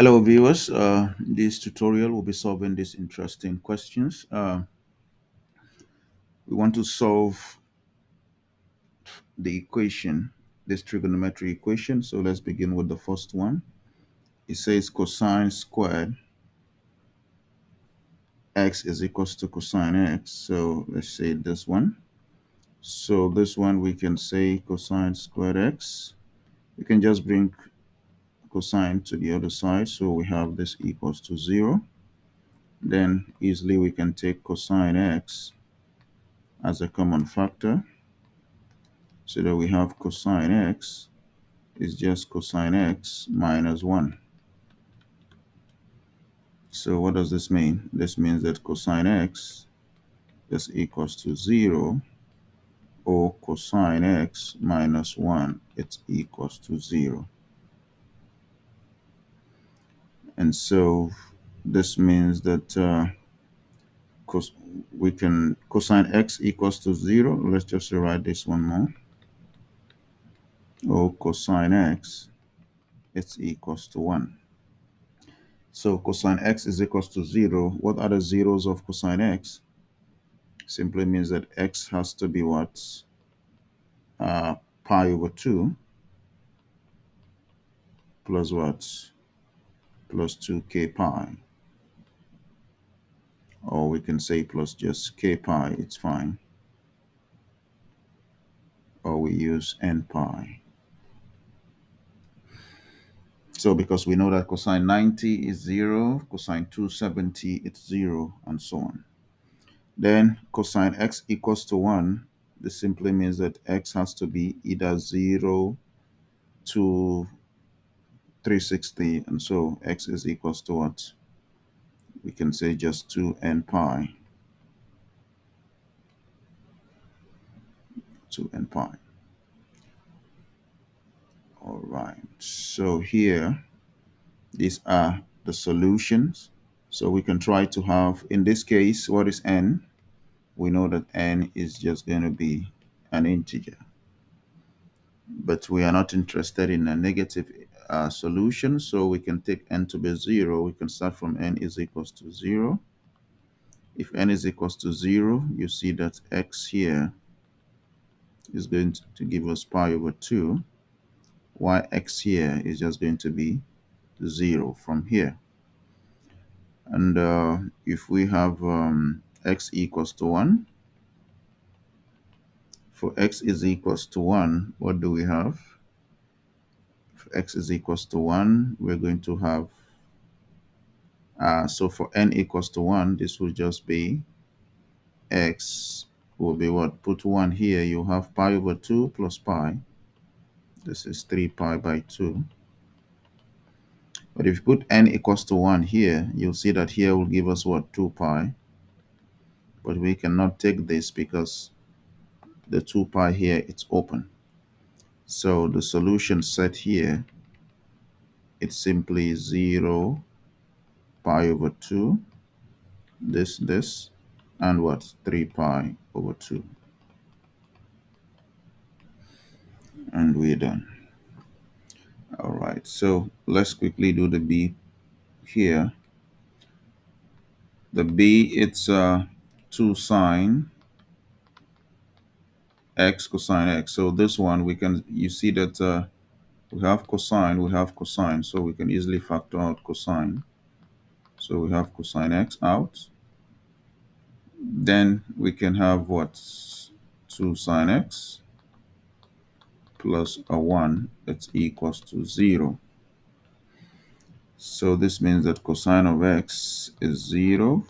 Hello, viewers. This tutorial will be solving these interesting questions. We want to solve the equation, this trigonometric equation. So let's begin with the first one. It says cosine squared x is equals to cosine x. So let's say this one. So this one we can say cosine squared x. We can just bring cosine to the other side. So we have this equals to 0. Then easily we can take cosine x as a common factor, so that we have cosine x is just cosine x minus 1. So what does this mean? This means that cosine x is equals to 0, or cosine x minus 1 it's equals to 0. And so this means that cos we can cosine x equals to 0. Let's just rewrite this one more. Or cosine x it's equals to 1. So cosine x is equals to 0. What are the zeros of cosine x? Simply means that x has to be what? Uh, Pi over 2 plus what? Plus 2k pi. Or we can say plus just k pi, it's fine. Or we use n pi. So because we know that cosine 90 is 0, cosine 270 it's 0, and so on. Then cosine x equals to 1. This simply means that x has to be either 0 to 360, and so x is equals to what? We can say just 2n pi. 2n pi. All right. So here, these are the solutions. So we can try to have, in this case, what is n? We know that n is just going to be an integer. But we are not interested in a negative solution, so we can take n to be 0. We can start from n is equals to 0. If n is equals to 0, you see that x here is going to give us pi over 2, while x here is just going to be 0 from here. And if we have x equals to 1, for x is equals to 1, what do we have? If x is equals to 1, we're going to have, so for n equals to 1, this will just be x will be what? Put 1 here, you have pi over 2 plus pi. This is 3 pi by 2. But if you put n equals to 1 here, you'll see that here will give us what? 2 pi. But we cannot take this because the 2 pi here, it's open. So the solution set here, it's simply 0, pi over 2, this, and what? 3 pi over 2. And we're done. All right, so let's quickly do the b here. The b, it's 2 sine x cosine x. So this one, we can, you see that we have cosine, so we can easily factor out cosine. So we have cosine x out. Then we can have what? 2 sine x plus a 1 that's equals to 0. So this means that cosine of x is 0,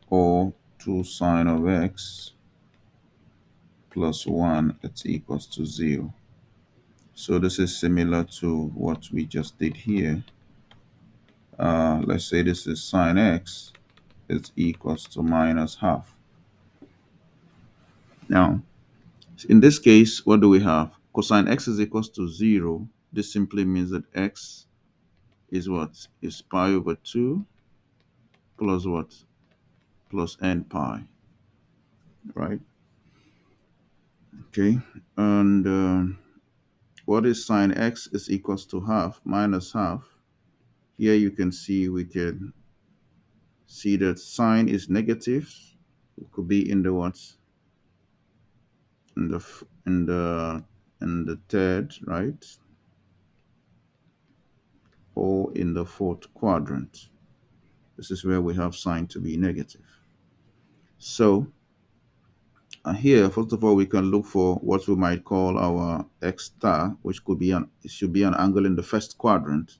or 2 sine of x plus 1 that's equals to 0. So this is similar to what we just did here. Let's say this is sine x is equals to minus half. Now, in this case, what do we have? Cosine x is equals to 0. This simply means that x is what? Is pi over 2 plus what? Plus n pi, right? Okay. And what is sine x is equals to half minus half? Here you can see, we can see that sine is negative. It could be in the what? In the in the third, right? Or in the fourth quadrant. This is where we have sine to be negative. So here, first of all, we can look for what we might call our x star, which could be it should be an angle in the first quadrant,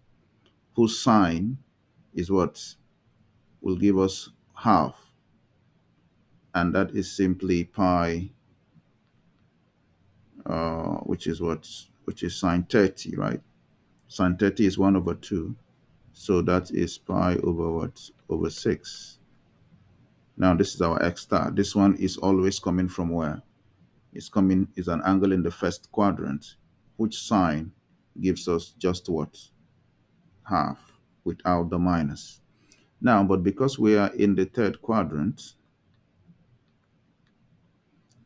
whose sine is what will give us half, and that is simply pi, which is sine 30, right? Sine 30 is 1 over 2, so that is pi over what? Over 6. Now this is our x star. This one is always coming from where? It's coming is an angle in the first quadrant, which sine gives us just what? Half, without the minus. Now, but because we are in the third quadrant,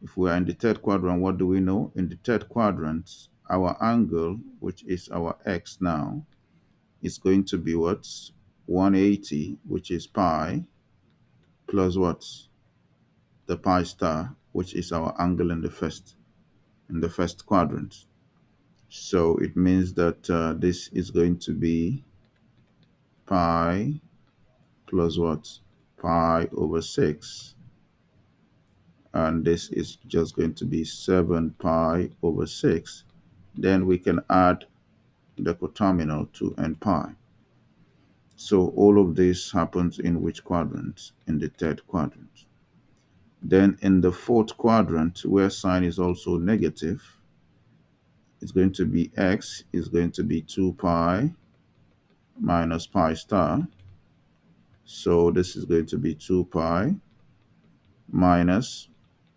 if we are in the third quadrant, what do we know? In the third quadrant, our angle, which is our x now, is going to be what? 180, which is pi, plus what? The pi star, which is our angle in the first quadrant. So it means that this is going to be pi plus what? Pi over 6. And this is just going to be 7 pi over 6. Then we can add the coterminal to n pi. So all of this happens in which quadrant? In the third quadrant. Then in the fourth quadrant, where sine is also negative, it's going to be x is going to be 2 pi minus pi star. So this is going to be 2 pi minus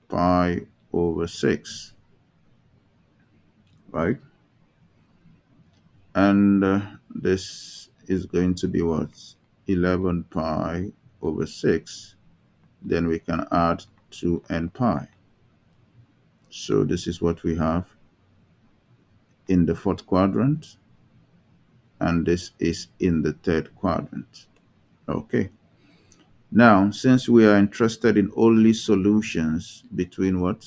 pi over 6, right? And this is going to be what? 11 pi over 6. Then we can add 2n pi. So this is what we have in the fourth quadrant, and this is in the third quadrant. Okay. Now, since we are interested in only solutions between what?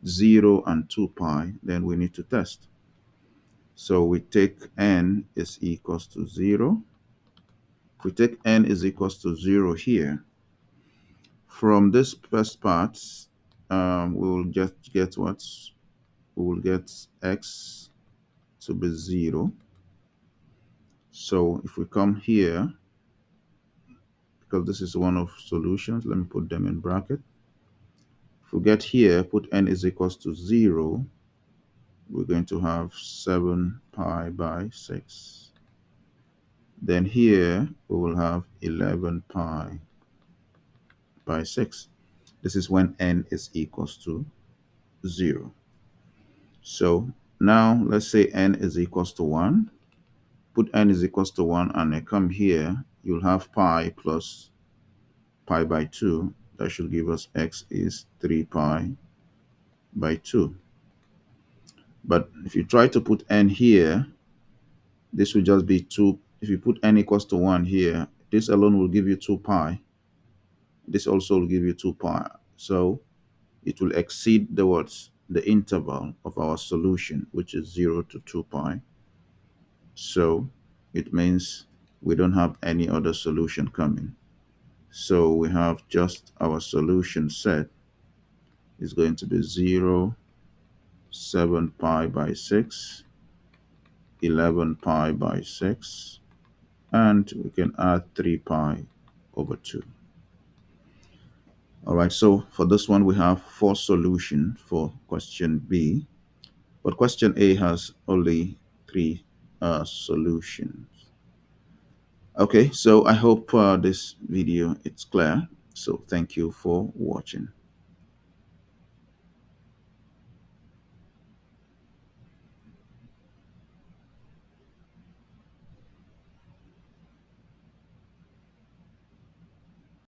0 and 2 pi, then we need to test. So we take n is equals to 0. If we take n is equals to 0 here, from this first part, we will just get what? We will get x to be 0. So if we come here, because this is one of solutions, let me put them in bracket. If we get here, put n is equals to 0, we're going to have 7 pi by 6. Then here, we will have 11 pi by 6. This is when n is equals to 0. So now let's say n is equals to 1. Put n is equals to 1 and I come here, you'll have pi plus pi by 2. That should give us x is 3 pi by 2. But if you try to put n here, this will just be 2. If you put n equals to 1 here, this alone will give you 2 pi. This also will give you 2 pi. So it will exceed the words, the interval of our solution, which is 0 to 2 pi. So it means we don't have any other solution coming. So we have just our solution set is going to be 0, 7 pi by 6, 11 pi by 6, and we can add 3 pi over 2. All right, so for this one, we have 4 solutions for question B, but question A has only 3 solutions. Okay, so I hope this video is clear. So thank you for watching.